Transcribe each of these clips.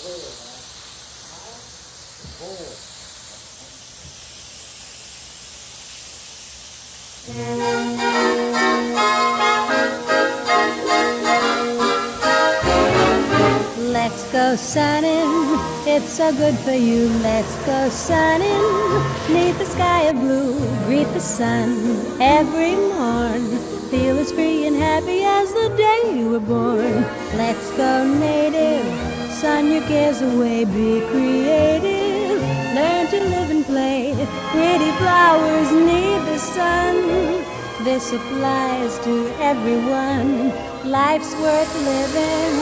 Let's go sunning, it's so good for you. Let's go sunning, neath the sky of blue. Greet the sun every morn. Feel as free and happy as the day you were born. Let's go native, sun your cares away. Be creative, learn to live and play. Pretty flowers need the sun. This applies to everyone. Life's worth living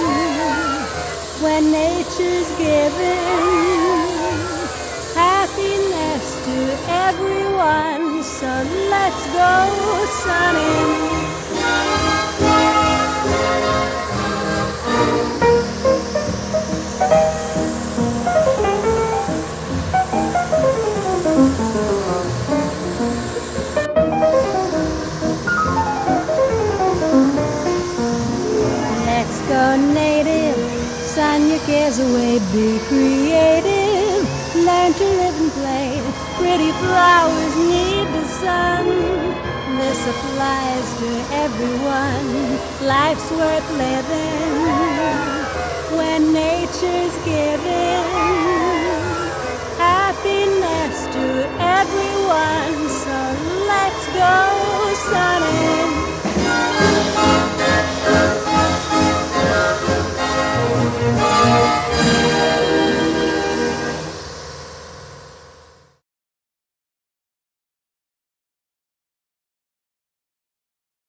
when nature's giving happiness to everyone. So let's go sunning. Let's go native, sun your cares away. Be creative, learn to live and play. Pretty flowers need the sun. This applies to everyone. Life's worth living when nature's giving